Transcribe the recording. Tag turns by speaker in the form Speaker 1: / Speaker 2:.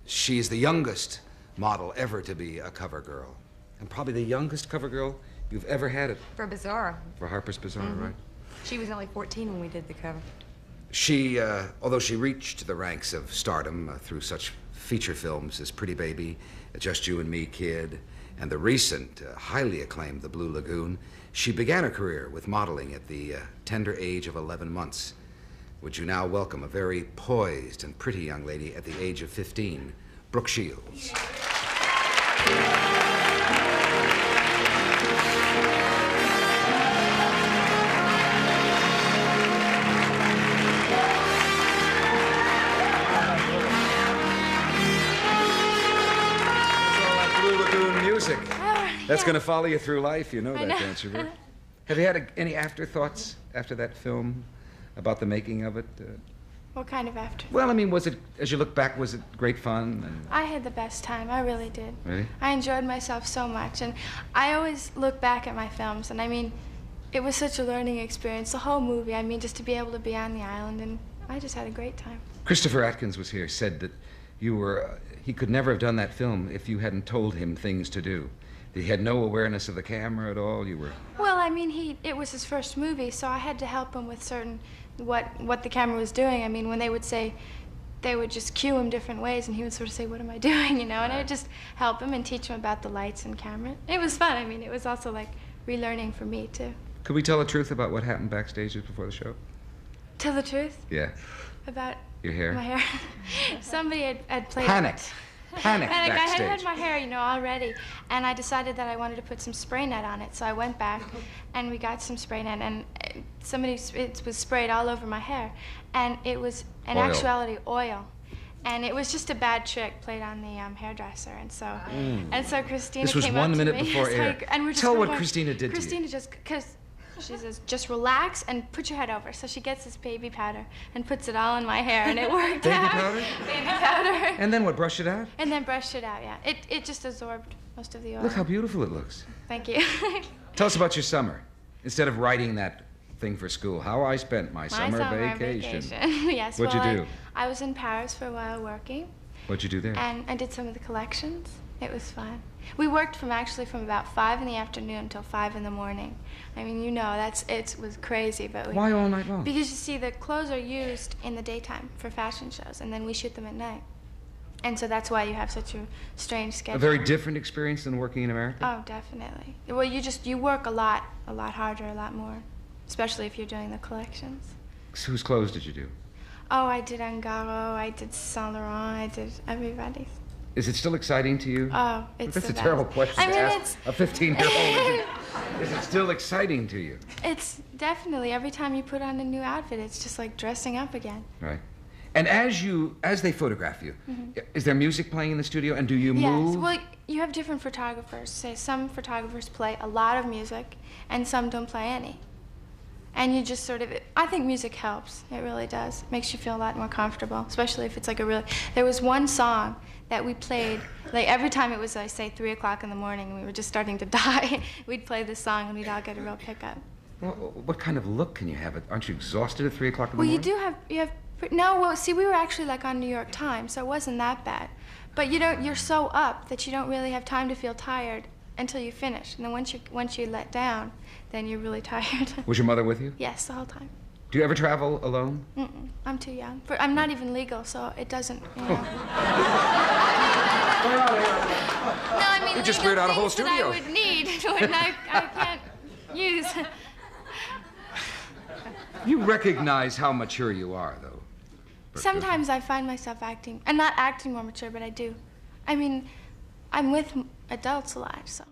Speaker 1: She's the youngest model ever to be a cover girl. And probably the youngest cover girl you've ever had it.
Speaker 2: For Bazaar.
Speaker 1: For Harper's Bazaar, right?
Speaker 2: She was only 14 when we did the cover.
Speaker 1: She, although she reached the ranks of stardom through such feature films as Pretty Baby, Just You and Me, Kid, and the recent, highly acclaimed The Blue Lagoon, she began her career with modeling at the tender age of 11 months. Would you now welcome a very poised and pretty young lady at the age of 15, Brooke Shields. That's going to follow you through life, you know that, don't you, Brooke? Have you had any afterthoughts after that film about the making of it?
Speaker 3: What kind of afterthoughts?
Speaker 1: Well, I mean, was it, as you look back, was it great fun? And...
Speaker 3: I had the best time. I really did.
Speaker 1: Really?
Speaker 3: I enjoyed myself so much. And I always look back at my films, and I mean, it was such a learning experience, the whole movie. I mean, just to be able to be on the island, and I just had a great time.
Speaker 1: Christopher Atkins was here, said that you were, he could never have done that film if you hadn't told him things to do. He had no awareness of the camera at all. You were...
Speaker 3: Well, I mean, it was his first movie, so I had to help him with certain, what the camera was doing. I mean, when they would say, they would just cue him different ways, and he would sort of say, what am I doing, you know? And I would just help him and teach him about the lights and camera. It was fun. I mean, it was also like relearning for me, too.
Speaker 1: Could we tell the truth about what happened backstage just before the show?
Speaker 3: Tell the truth?
Speaker 1: Yeah.
Speaker 3: About...
Speaker 1: Your hair?
Speaker 3: My hair. Somebody had played...
Speaker 1: Panicked. Panic backstage.
Speaker 3: I had had my hair, you know, already, and I decided that I wanted to put some spray net on it, so I went back and we got some spray net, and it was sprayed all over my hair, and it was, in actuality, oil. And it was just a bad trick played on the hairdresser, and so Christina
Speaker 1: this was
Speaker 3: came
Speaker 1: 1
Speaker 3: up
Speaker 1: minute
Speaker 3: to me.
Speaker 1: before air.
Speaker 3: Like, and we're just
Speaker 1: Tell what Christina did to you.
Speaker 3: Christina just, because she says, just relax and put your head over. So she gets this baby powder and puts it all in my hair, and it worked out.
Speaker 1: Baby powder?
Speaker 3: Baby powder.
Speaker 1: And then what, brush it out?
Speaker 3: And then brushed it out, yeah. It just absorbed most of the oil.
Speaker 1: Look how beautiful it looks.
Speaker 3: Thank you.
Speaker 1: Tell us about your summer. Instead of writing that thing for school, how I spent my summer vacation.
Speaker 3: Yes,
Speaker 1: What'd you do?
Speaker 3: I was in Paris for a while working.
Speaker 1: What'd you do there?
Speaker 3: And I did some of the collections. It was fun. We worked from about 5 in the afternoon until 5 in the morning. I mean, you know, it was crazy, but
Speaker 1: Why all night long?
Speaker 3: Because you see, the clothes are used in the daytime for fashion shows, and then we shoot them at night. And so that's why you have such a strange schedule.
Speaker 1: A very different experience than working in America?
Speaker 3: Oh, definitely. Well, you work a lot harder, a lot more, especially if you're doing the collections.
Speaker 1: So whose clothes did you do?
Speaker 3: Oh, I did Ungaro, I did Saint Laurent, I did everybody's.
Speaker 1: Is it still exciting to you?
Speaker 3: Oh, it's
Speaker 1: That's
Speaker 3: the
Speaker 1: a
Speaker 3: best.
Speaker 1: terrible question
Speaker 3: I mean,
Speaker 1: to ask a 15-year-old. Is it still exciting to you?
Speaker 3: It's definitely, every time you put on a new outfit, it's just like dressing up again.
Speaker 1: Right. And as they photograph you, is there music playing in the studio, and do you move?
Speaker 3: Yes, well, you have different photographers. Say some photographers play a lot of music, and some don't play any. And you just sort of, I think music helps. It really does. It makes you feel a lot more comfortable, especially if it's like there was one song that we played, like every time it was, I say, 3 o'clock in the morning, and we were just starting to die, we'd play this song, and we'd all get a real pickup.
Speaker 1: Well, what kind of look can you have? Aren't you exhausted at 3 o'clock in the morning?
Speaker 3: Well, you have, no, well, see, we were actually like on New York Times, so it wasn't that bad. But you're so up that you don't really have time to feel tired until you finish. And then once you let down, then you're really tired. Was
Speaker 1: your mother with you?
Speaker 3: Yes, the whole time.
Speaker 1: Do you ever travel alone?
Speaker 3: Mm-mm. I'm too young. I'm not even legal, so it doesn't, you know. No, I mean,
Speaker 1: you just cleared out a whole studio.
Speaker 3: That I would need, and I can't use.
Speaker 1: You recognize how mature you are, though.
Speaker 3: Sometimes I find myself acting, and not acting more mature, but I do. I mean, I'm with adults a lot, so.